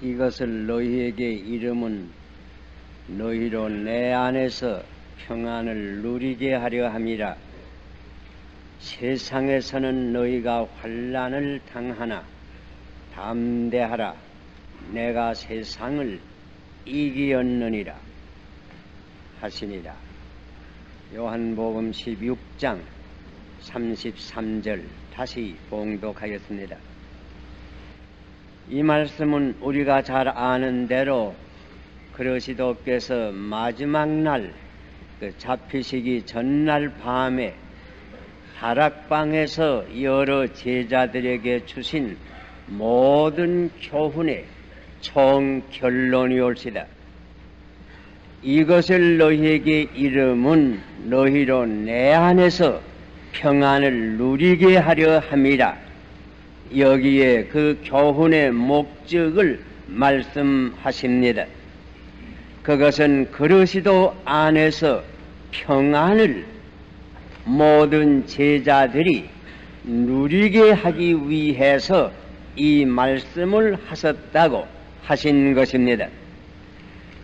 이것을 너희에게 이름은 너희로 내 안에서 평안을 누리게 하려 함이라. 세상에서는 너희가 환난을 당하나 담대하라. 내가 세상을 이기었느니라 하시니라. 요한복음 16장 33절 다시 봉독하겠습니다. 이 말씀은 우리가 잘 아는 대로 그리스도께서 마지막 날 잡히시기 전날 밤에 다락방에서 여러 제자들에게 주신 모든 교훈의 총 결론이 올시다. 이것을 너희에게 이름은 너희로 내 안에서 평안을 누리게 하려 함이라. 여기에 그 교훈의 목적을 말씀하십니다. 그것은 그리스도 안에서 평안을 모든 제자들이 누리게 하기 위해서 이 말씀을 하셨다고 하신 것입니다.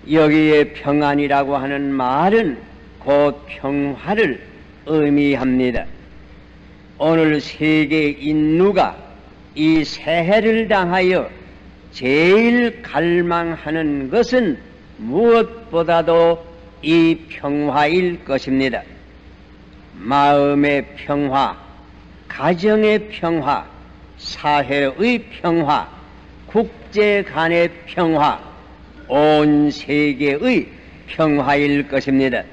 여기에 평안이라고 하는 말은 곧 평화를 의미합니다. 오늘 세계 인류가 이 새해를 당하여 제일 갈망하는 것은 무엇보다도 이 평화일 것입니다. 마음의 평화, 가정의 평화, 사회의 평화, 국제 간의 평화, 온 세계의 평화일 것입니다.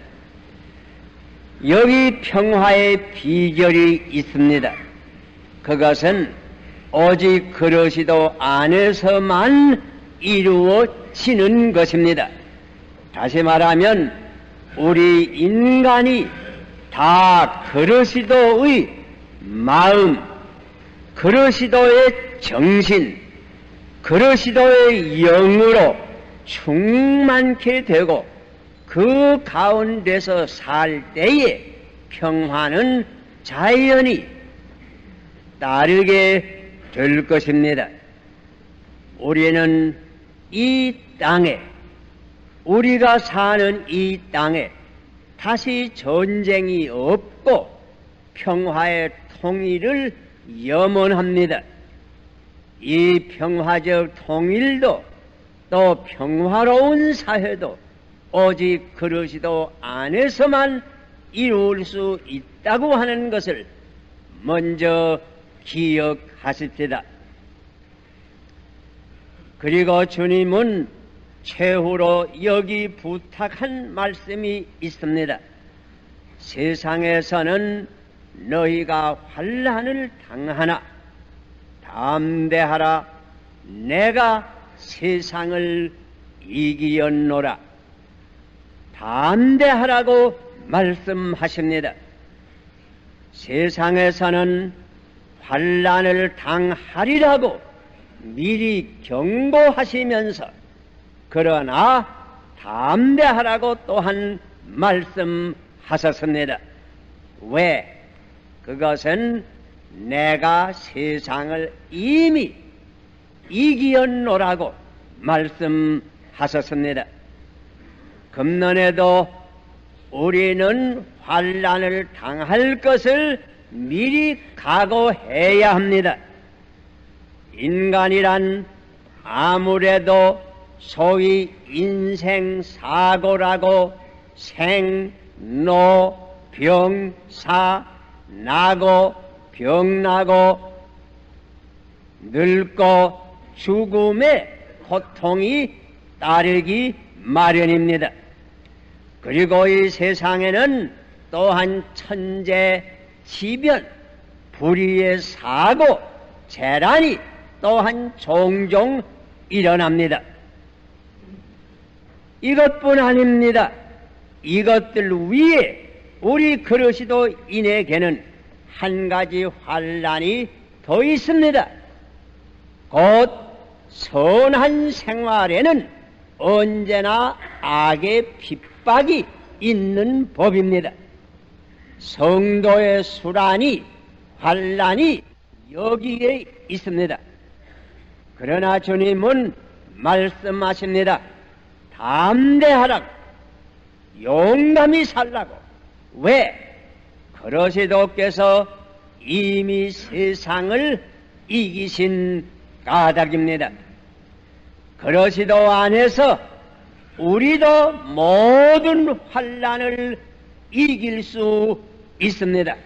여기 평화의 비결이 있습니다. 그것은 오직 그리스도 안에서만 이루어지는 것입니다. 다시 말하면 우리 인간이 다 그리스도의 마음, 그리스도의 정신, 그리스도의 영으로 충만케 되고 그 가운데서 살 때에 평화는 자연히 따르게 될 것입니다. 우리는 이 땅에, 우리가 사는 이 땅에 다시 전쟁이 없고 평화의 통일을 염원합니다. 이 평화적 통일도 또 평화로운 사회도 오직 그리스도 안에서만 이룰 수 있다고 하는 것을 먼저 기억하십시다. 그리고 주님은 최후로 여기 부탁한 말씀이 있습니다. 세상에서는 너희가 환난을 당하나 담대하라. 내가 세상을 이기었노라. 담대하라고 말씀하십니다. 세상에서는 환난을 당하리라고 미리 경고하시면서 그러나 담대하라고 또한 말씀하셨습니다. 왜? 그것은 내가 세상을 이미 이기었노라고 말씀하셨습니다. 금년에도 우리는 환난을 당할 것을 미리 각오해야 합니다. 인간이란 아무래도 소위 인생사고라고 생, 노, 병, 사, 나고, 병나고, 늙고 죽음의 고통이 따르기 마련입니다. 그리고 이 세상에는 또한 천재, 지변, 불의의 사고, 재난이 또한 종종 일어납니다. 이것뿐 아닙니다. 이것들 위에 우리 그리스도인에게는 한 가지 환난이 더 있습니다. 곧 선한 생활에는 언제나 악의 핍박이 있는 법입니다. 성도의 수란이, 환난이 여기에 있습니다. 그러나 주님은 말씀하십니다. 담대하라고, 용감히 살라고. 왜? 그러시도께서 이미 세상을 이기신 까닭입니다. 그러시도 안에서 우리도 모든 환난을 이길 수 있습니다.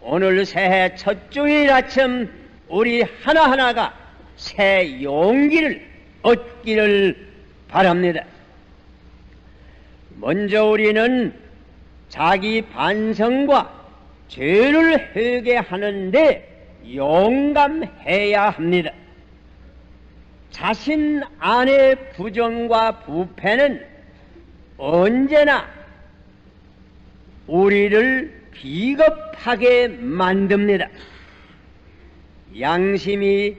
오늘 새해 첫 주일 아침 우리 하나하나가 새 용기를 얻기를 바랍니다. 먼저 우리는 자기 반성과 죄를 회개하는데 용감해야 합니다. 자신 안의 부정과 부패는 언제나 우리를 비겁하게 만듭니다. 양심이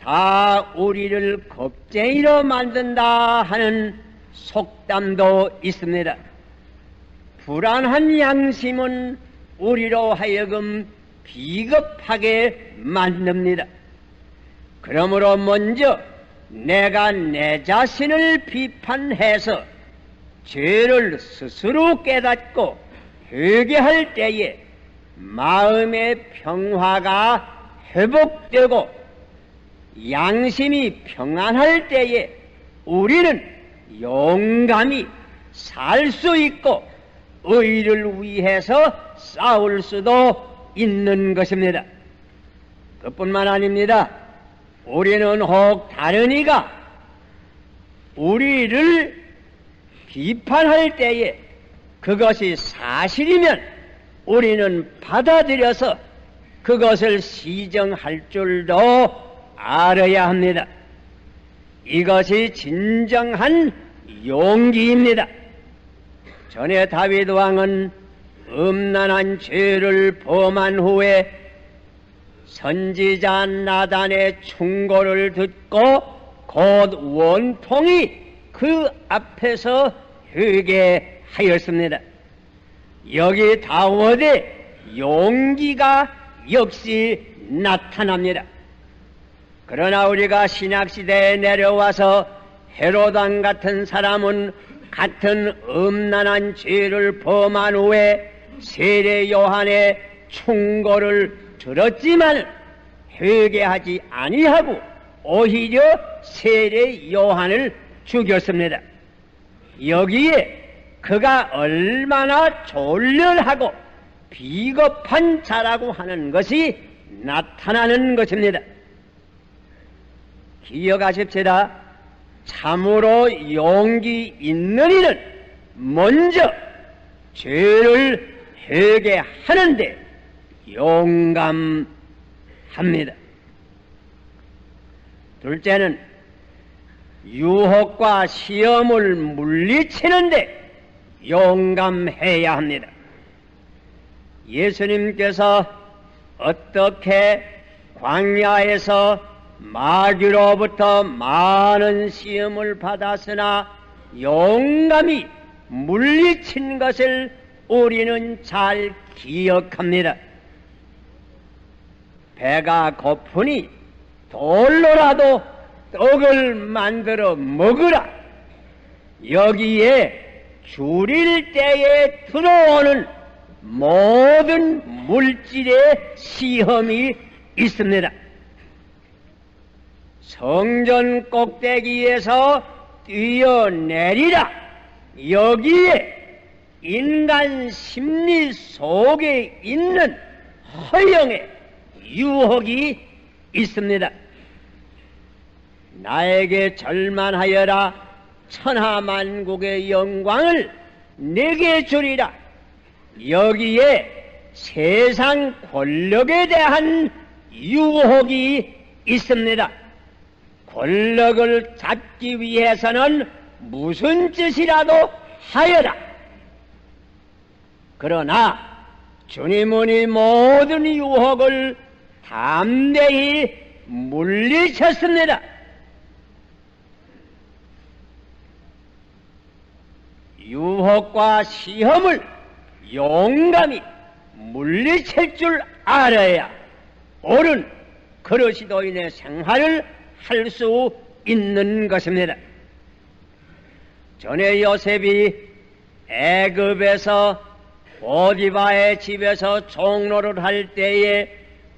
다 우리를 겁쟁이로 만든다 하는 속담도 있습니다. 불안한 양심은 우리로 하여금 비겁하게 만듭니다. 그러므로 먼저 내가 내 자신을 비판해서 죄를 스스로 깨닫고 회개할 때에 마음의 평화가 회복되고 양심이 평안할 때에 우리는 용감히 살 수 있고 의를 위해서 싸울 수도 있는 것입니다. 그뿐만 아닙니다. 우리는 혹 다른 이가 우리를 비판할 때에 그것이 사실이면 우리는 받아들여서 그것을 시정할 줄도 알아야 합니다. 이것이 진정한 용기입니다. 전에 다윗 왕은 음란한 죄를 범한 후에 선지자 나단의 충고를 듣고 곧 원통이 그 앞에서 회개하였습니다. 여기 다윗의 용기가 역시 나타납니다. 그러나 우리가 신약시대에 내려와서 헤롯 왕 같은 사람은 같은 음란한 죄를 범한 후에 세례 요한의 충고를 들었지만 회개하지 아니하고 오히려 세례 요한을 죽였습니다. 여기에 그가 얼마나 졸렬하고 비겁한 자라고 하는 것이 나타나는 것입니다. 기억하십시다. 참으로 용기 있는 이는 먼저 죄를 회개하는데 용감합니다. 둘째는 유혹과 시험을 물리치는데 용감해야 합니다. 예수님께서 어떻게 광야에서 마귀로부터 많은 시험을 받았으나 용감히 물리친 것을 우리는 잘 기억합니다. 배가 고프니 돌로라도 떡을 만들어 먹으라. 여기에 줄일 때에 들어오는 모든 물질의 시험이 있습니다. 성전 꼭대기에서 뛰어내리라. 여기에 인간 심리 속에 있는 허영의 유혹이 있습니다. 나에게 절만하여라. 천하만국의 영광을 내게 주리라. 여기에 세상 권력에 대한 유혹이 있습니다. 권력을 잡기 위해서는 무슨 짓이라도 하여라. 그러나 주님은 이 모든 유혹을 담대히 물리쳤습니다. 유혹과 시험을 용감히 물리칠 줄 알아야 옳은 그리스도인의 생활을 할 수 있는 것입니다. 전에 요셉이 애굽에서 보디바의 집에서 종로를 할 때에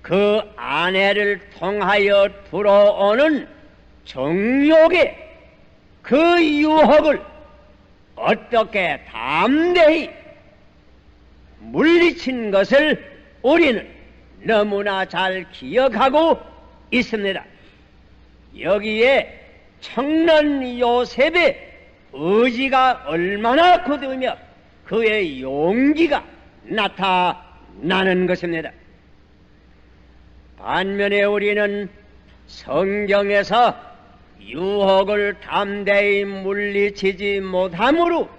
그 아내를 통하여 들어오는 정욕의 그 유혹을 어떻게 담대히 물리친 것을 우리는 너무나 잘 기억하고 있습니다. 여기에 청년 요셉의 의지가 얼마나 굳으며 그의 용기가 나타나는 것입니다. 반면에 우리는 성경에서 유혹을 담대히 물리치지 못함으로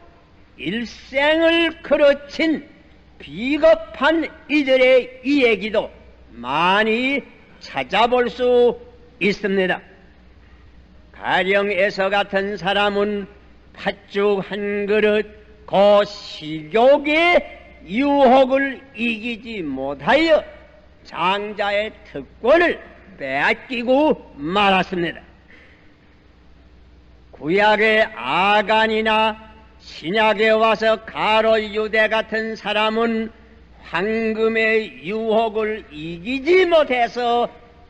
일생을 그르친 비겁한 이들의 이야기도 많이 찾아볼 수 있습니다. 가령 에서 같은 사람은 팥죽 한 그릇 그 식욕의 유혹을 이기지 못하여 장자의 특권을 빼앗기고 말았습니다. 구약의 아간이나 신약에 와서 가롯 유대 같은 사람은 황금의 유혹을 이기지 못해서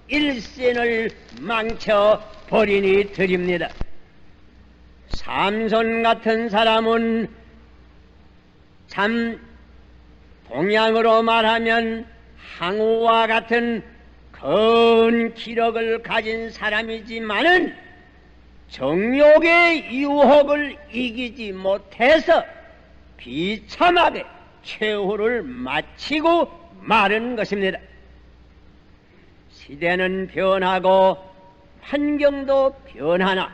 일생을 망쳐버리니 드립니다. 삼손 같은 사람은 참 동양으로 말하면 항우와 같은 큰 기력을 가진 사람이지만은 정욕의 유혹을 이기지 못해서 비참하게 최후를 마치고 마른 것입니다. 시대는 변하고 환경도 변하나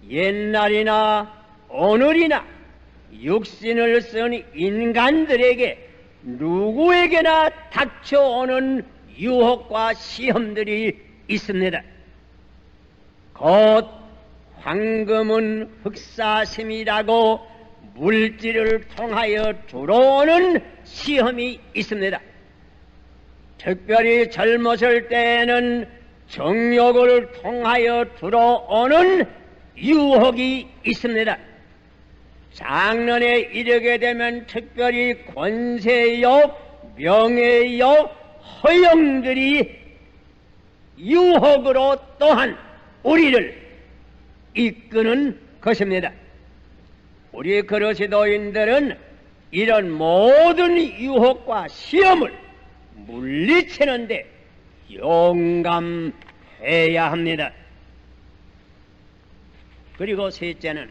옛날이나 오늘이나 육신을 쓴 인간들에게 누구에게나 닥쳐오는 유혹과 시험들이 있습니다. 곧 황금은 흑사심이라고 물질을 통하여 들어오는 시험이 있습니다. 특별히 젊었을 때에는 정욕을 통하여 들어오는 유혹이 있습니다. 장년에 이르게 되면 특별히 권세욕, 명예욕, 허영들이 유혹으로 또한 우리를 이끄는 것입니다. 우리 그리스도인들은 이런 모든 유혹과 시험을 물리치는데 용감해야 합니다. 그리고 셋째는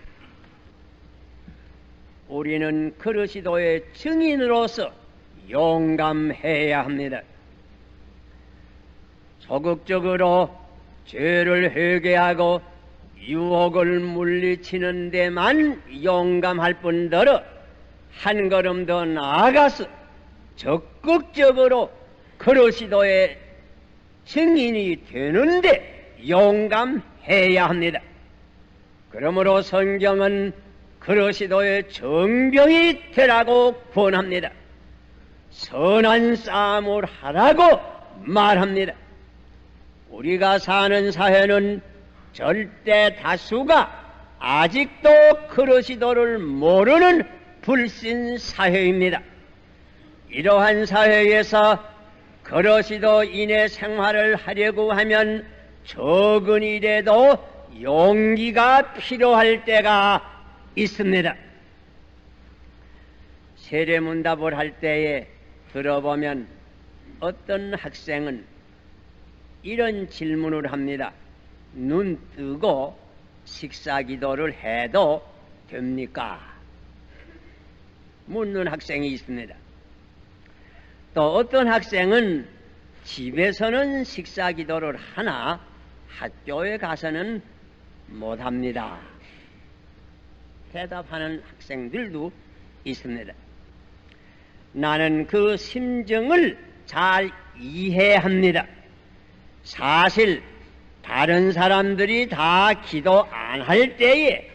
우리는 그리스도의 증인으로서 용감해야 합니다. 소극적으로 죄를 회개하고 유혹을 물리치는 데만 용감할 뿐더러 한 걸음 더 나아가서 적극적으로 그리스도의 증인이 되는데 용감해야 합니다. 그러므로 성경은 그리스도의 정병이 되라고 권합니다. 선한 싸움을 하라고 말합니다. 우리가 사는 사회는 절대 다수가 아직도 그리스도를 모르는 불신 사회입니다. 이러한 사회에서 그리스도인의 생활을 하려고 하면 적은 일에도 용기가 필요할 때가 있습니다. 세례문답을 할 때에 들어보면 어떤 학생은 이런 질문을 합니다. 눈 뜨고 식사기도를 해도 됩니까? 묻는 학생이 있습니다. 또 어떤 학생은 집에서는 식사기도를 하나 학교에 가서는 못합니다. 대답하는 학생들도 있습니다. 나는 그 심정을 잘 이해합니다. 사실 다른 사람들이 다 기도 안 할 때에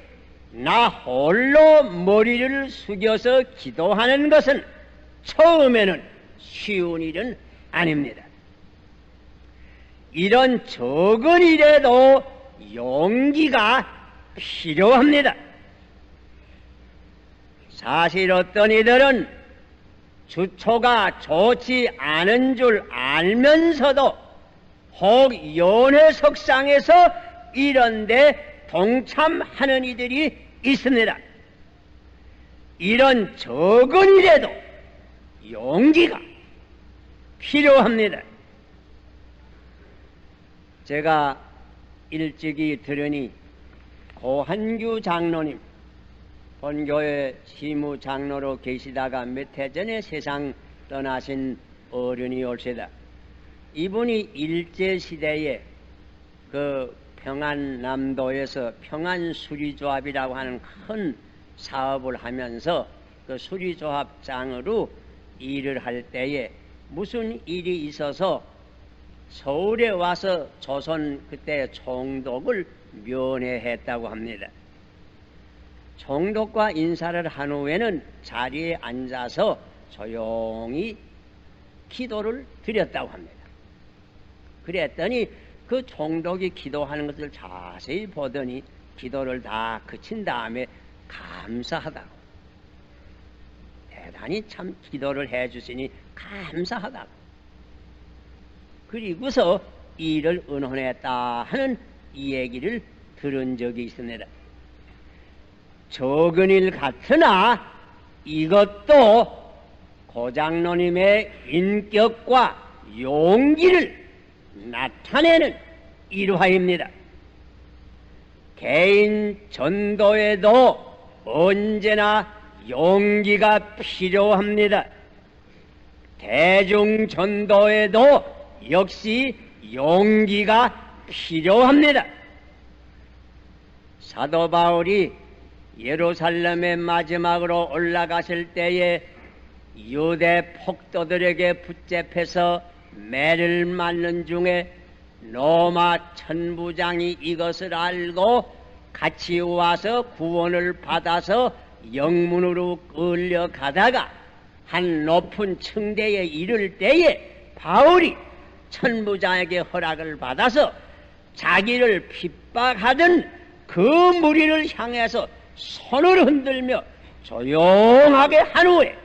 나 홀로 머리를 숙여서 기도하는 것은 처음에는 쉬운 일은 아닙니다. 이런 적은 일에도 용기가 필요합니다. 사실 어떤 이들은 주초가 좋지 않은 줄 알면서도 혹 연회석상에서 이런데 동참하는 이들이 있습니다. 이런 적은 일에도 용기가 필요합니다. 제가 일찍이 들으니 고한규 장로님, 본교회 시무장로로 계시다가 몇 해 전에 세상 떠나신 어른이 올세다. 이분이 일제시대에 그 평안남도에서 평안수리조합이라고 하는 큰 사업을 하면서 그 수리조합장으로 일을 할 때에 무슨 일이 있어서 서울에 와서 조선 그때 총독을 면회했다고 합니다. 총독과 인사를 한 후에는 자리에 앉아서 조용히 기도를 드렸다고 합니다. 그랬더니 그 총독이 기도하는 것을 자세히 보더니 기도를 다 그친 다음에 감사하다고, 대단히 참 기도를 해주시니 감사하다고, 그리고서 이를 은혼했다 하는 이 얘기를 들은 적이 있습니다. 적은 일 같으나 이것도 고장로님의 인격과 용기를 나타내는 일화입니다. 개인 전도에도 언제나 용기가 필요합니다. 대중 전도에도 역시 용기가 필요합니다. 사도 바울이 예루살렘에 마지막으로 올라가실 때에 유대 폭도들에게 붙잡혀서 매를 맞는 중에 로마 천부장이 이것을 알고 같이 와서 구원을 받아서 영문으로 끌려가다가 한 높은 층대에 이를 때에 바울이 천부장에게 허락을 받아서 자기를 핍박하던 그 무리를 향해서 손을 흔들며 조용하게 한 후에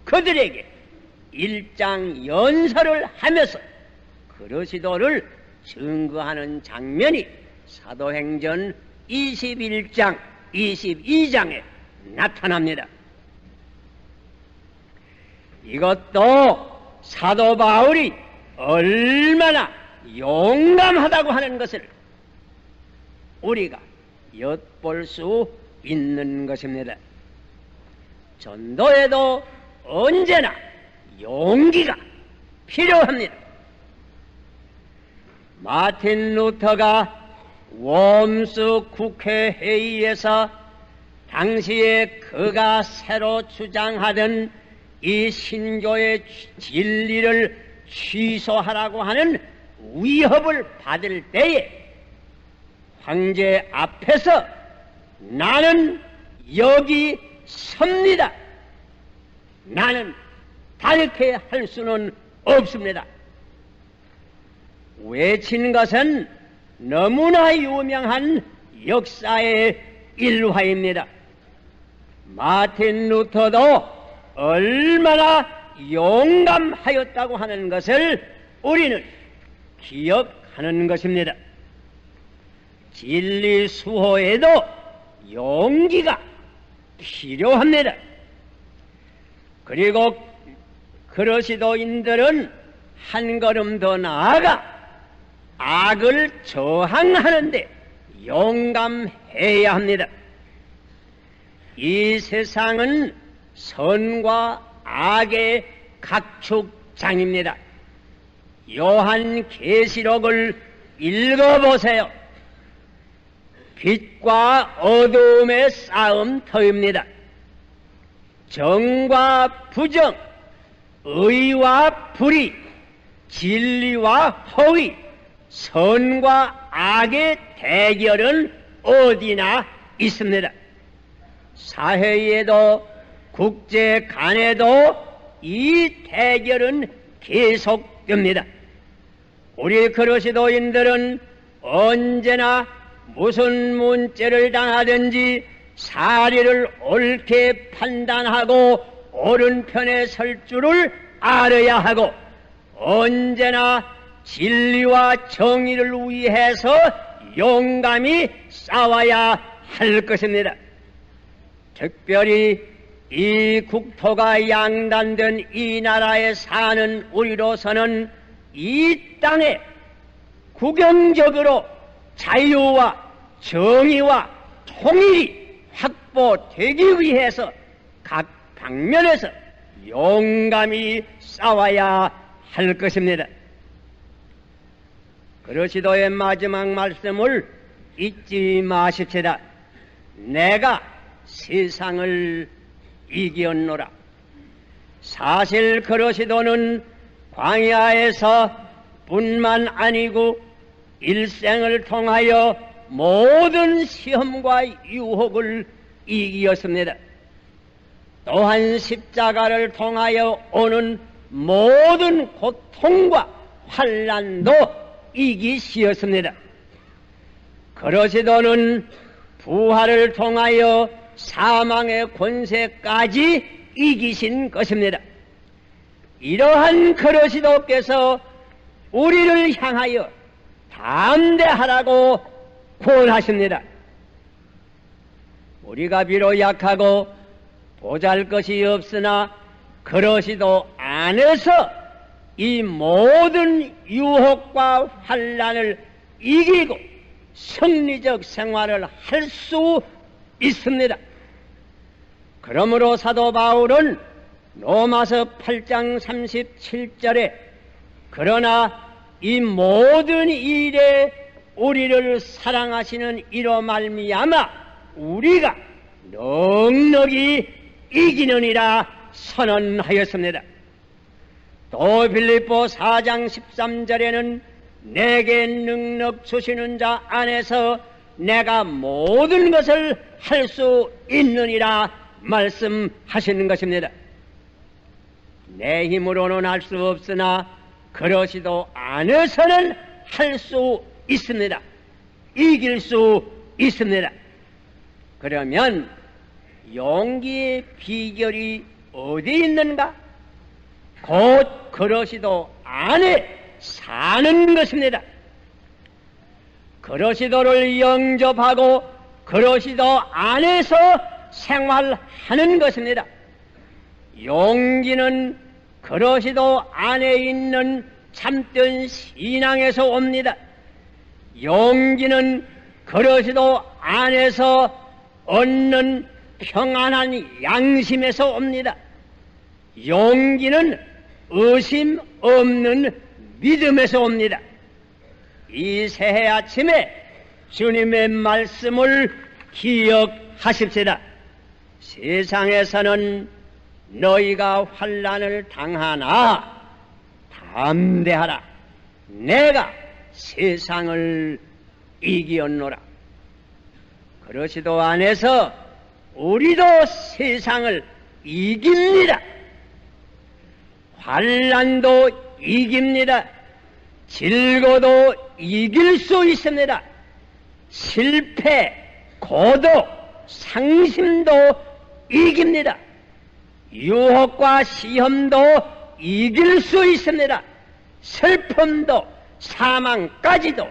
그들에게 일장 연설을 하면서 그리스도를 증거하는 장면이 사도행전 21장, 22장에 나타납니다. 이것도 사도 바울이 얼마나 용감하다고 하는 것을 우리가 엿볼 수 있는 것입니다. 전도에도 언제나 용기가 필요합니다. 마틴 루터가 웜스 국회 회의에서 당시에 그가 새로 주장하던 이 신교의 진리를 취소하라고 하는 위협을 받을 때에 황제 앞에서 나는 여기 섭니다. 나는 다르게 할 수는 없습니다. 외친 것은 너무나 유명한 역사의 일화입니다. 마틴 루터도 얼마나 용감하였다고 하는 것을 우리는 기억하는 것입니다. 진리 수호에도 용기가 필요합니다. 그리고 그리스도인들은 한 걸음 더 나아가 악을 저항하는데 용감해야 합니다. 이 세상은 선과 악의 각축장입니다. 요한계시록을 읽어보세요. 빛과 어두움의 싸움터입니다. 정과 부정, 의와 불의, 진리와 허위, 선과 악의 대결은 어디나 있습니다. 사회에도 국제 간에도 이 대결은 계속됩니다. 우리 그리스도인들은 언제나 무슨 문제를 당하든지 사리를 옳게 판단하고 옳은 편에 설 줄을 알아야 하고 언제나 진리와 정의를 위해서 용감히 싸워야 할 것입니다. 특별히 이 국토가 양단된 이 나라에 사는 우리로서는 이 땅에 국영적으로 자유와 정의와 통일이 확보되기 위해서 각 방면에서 용감히 싸워야 할 것입니다. 그러시도의 마지막 말씀을 잊지 마십시다. 내가 세상을 이겼노라. 사실 그러시도는 광야에서 뿐만 아니고 일생을 통하여 모든 시험과 유혹을 이기었습니다. 또한 십자가를 통하여 오는 모든 고통과 환난도 이기시었습니다. 그러시도는 부활을 통하여 사망의 권세까지 이기신 것입니다. 이러한 그러시도께서 우리를 향하여 담대하라고 권하십니다. 우리가 비록 약하고 보잘것이 없으나 그러시도 안에서 이 모든 유혹과 환난을 이기고 승리적 생활을 할 수 있습니다. 그러므로 사도 바울은 로마서 8장 37절에 그러나 이 모든 일에 우리를 사랑하시는 이로 말미암아 우리가 넉넉히 이기느니라 선언하였습니다. 또 빌립보 4장 13절에는 내게 능력 주시는 자 안에서 내가 모든 것을 할 수 있느니라 말씀하시는 것입니다. 내 힘으로는 할 수 없으나 그러시도 안에서는 할 수 있습니다. 이길 수 있습니다. 그러면 용기의 비결이 어디 있는가? 곧 그러시도 안에 사는 것입니다. 그러시도를 영접하고 그러시도 안에서 생활하는 것입니다. 용기는 그러시도 안에 있는 참된 신앙에서 옵니다. 용기는 그러시도 안에서 얻는 평안한 양심에서 옵니다. 용기는 의심 없는 믿음에서 옵니다. 이 새해 아침에 주님의 말씀을 기억하십시다. 세상에서는 너희가 환난을 당하나 담대하라. 내가 세상을 이기었노라. 그러시도 안에서 우리도 세상을 이깁니다. 환난도 이깁니다. 질고도 이길 수 있습니다. 실패, 고독, 상심도 이깁니다. 유혹과 시험도 이길 수 있습니다. 슬픔도 사망까지도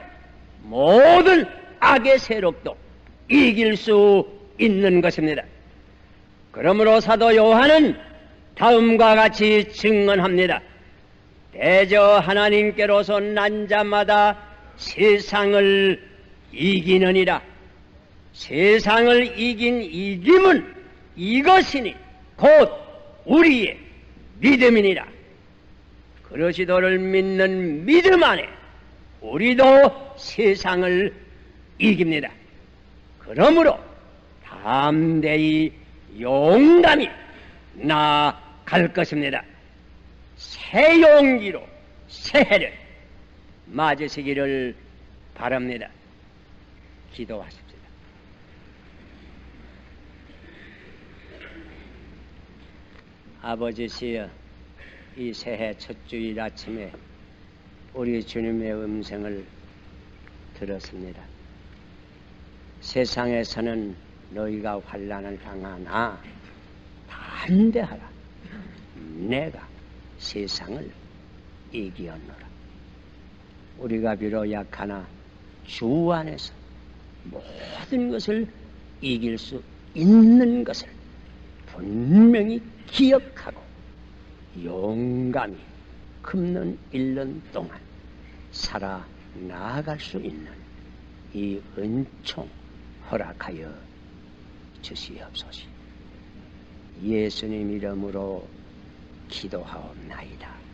모든 악의 세력도 이길 수 있는 것입니다. 그러므로 사도 요한은 다음과 같이 증언합니다. 대저 하나님께로서 난 자마다 세상을 이기느니라. 세상을 이긴 이김은 이것이니 곧 우리의 믿음이니라. 그러시도를 믿는 믿음 안에 우리도 세상을 이깁니다. 그러므로 담대히 용감히 나아갈 것입니다. 새 용기로 새해를 맞으시기를 바랍니다. 기도하십시다. 아버지시여, 이 새해 첫 주일 아침에 우리 주님의 음성을 들었습니다. 세상에서는 너희가 환난을 당하나 담대하라. 내가 세상을 이기었노라. 우리가 비록 약하나 주 안에서 모든 것을 이길 수 있는 것을 분명히 기억하고 용감히 금년 1년 동안 살아 나아갈 수 있는 이 은총 허락하여 주시옵소서. 예수님 이름으로 기도하옵나이다.